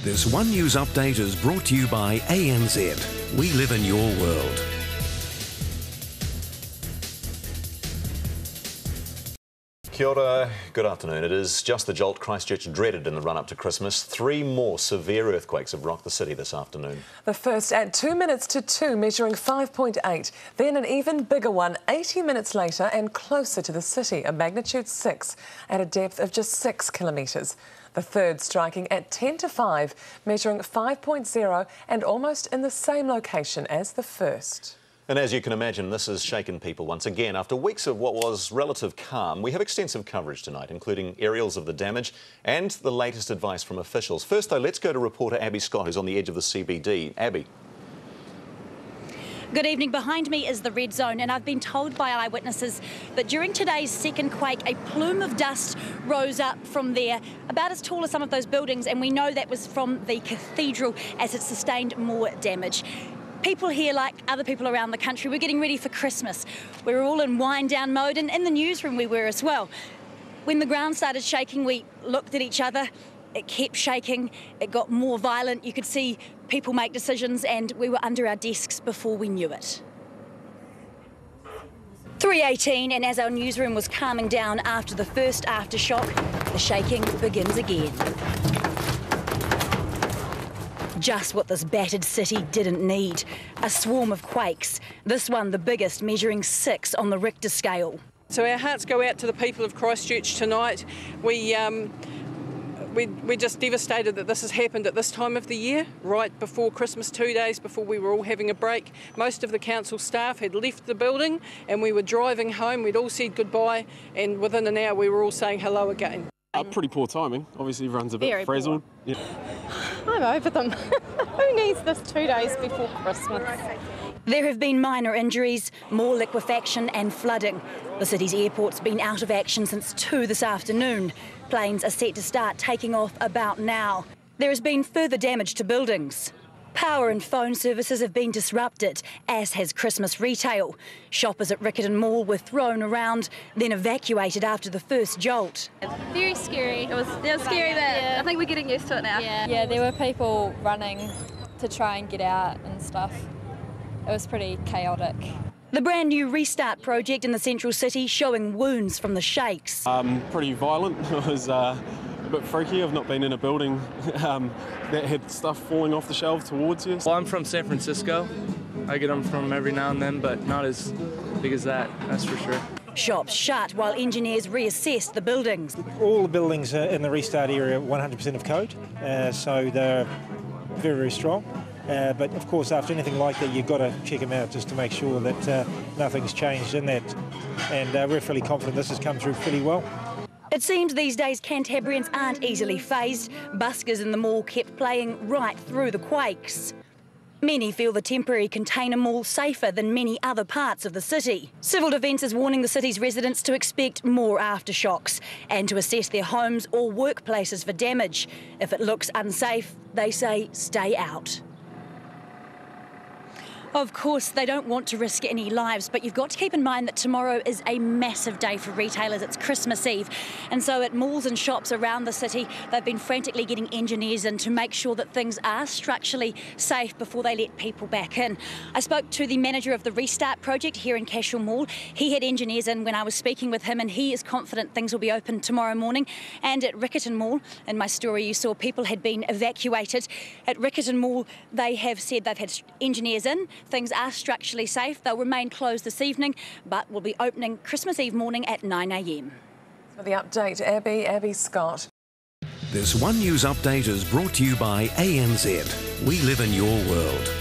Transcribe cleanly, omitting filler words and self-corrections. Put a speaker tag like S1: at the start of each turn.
S1: This One News update is brought to you by ANZ. We live in your world.
S2: Kia ora, good afternoon. It is just the jolt Christchurch dreaded in the run-up to Christmas. 3 more severe earthquakes have rocked the city this afternoon.
S3: The first at 2 minutes to 2, measuring 5.8. Then an even bigger one 80 minutes later and closer to the city, a magnitude 6 at a depth of just 6 kilometres. The third striking at 10 to 5, measuring 5.0 and almost in the same location as the first.
S2: And as you can imagine, this has shaken people once again. After weeks of what was relative calm, we have extensive coverage tonight, including aerials of the damage and the latest advice from officials. First, though, let's go to reporter Abby Scott, who's on the edge of the CBD. Abby.
S4: Good evening. Behind me is the red zone, and I've been told by eyewitnesses that during today's second quake, a plume of dust rose up from there, about as tall as some of those buildings, and we know that was from the cathedral as it sustained more damage. People here, like other people around the country, we're getting ready for Christmas. We're all in wind-down mode, and in the newsroom we were as well. When the ground started shaking, we looked at each other. It kept shaking, it got more violent. You could see people make decisions, and we were under our desks before we knew it. 3:18, and as our newsroom was calming down after the first aftershock, the shaking begins again. Just what this battered city didn't need. A swarm of quakes. This one the biggest, measuring 6 on the Richter scale.
S5: So our hearts go out to the people of Christchurch tonight. We're just devastated that this has happened at this time of the year, right before Christmas, 2 days before we were all having a break. Most of the council staff had left the building and we were driving home. We'd all said goodbye, and within an hour we were all saying hello again.
S6: Pretty poor timing. Obviously everyone's a bit frazzled. Yeah.
S7: I'm over them. Who needs this 2 days before Christmas?
S4: There have been minor injuries, more liquefaction and flooding. The city's airport's been out of action since 2 this afternoon. Planes are set to start taking off about now. There has been further damage to buildings. Power and phone services have been disrupted, as has Christmas retail. Shoppers at Riccarton Mall were thrown around, then evacuated after the first jolt.
S8: Very scary. It was scary, but yeah. I think we're getting used to it now.
S9: Yeah, there were people running to try and get out and stuff. It was pretty chaotic.
S4: The brand new restart project in the central city showing wounds from the shakes.
S6: Pretty violent. It was a bit freaky. I've not been in a building that had stuff falling off the shelves towards you.
S10: Well, I'm from San Francisco. I get them from every now and then, but not as big as that's for sure.
S4: Shops shut while engineers reassessed the buildings.
S11: All the buildings in the restart area are 100% of code, so they're very, very strong. But of course, after anything like that, you've got to check them out just to make sure that nothing's changed in that. And we're fairly confident this has come through pretty well.
S4: It seems these days Cantabrians aren't easily phased. Buskers in the mall kept playing right through the quakes. Many feel the temporary container mall safer than many other parts of the city. Civil Defence is warning the city's residents to expect more aftershocks and to assess their homes or workplaces for damage. If it looks unsafe, they say stay out. Of course, they don't want to risk any lives, but you've got to keep in mind that tomorrow is a massive day for retailers. It's Christmas Eve. And so at malls and shops around the city, they've been frantically getting engineers in to make sure that things are structurally safe before they let people back in. I spoke to the manager of the Restart project here in Cashel Mall. He had engineers in when I was speaking with him, and he is confident things will be open tomorrow morning. And at Riccarton Mall, in my story you saw people had been evacuated. At Riccarton Mall, they have said they've had engineers in. Things are structurally safe. They'll remain closed this evening, but will be opening Christmas Eve morning at 9 a.m.
S3: For the update, Abby Scott.
S1: This One News update is brought to you by ANZ. We live in your world.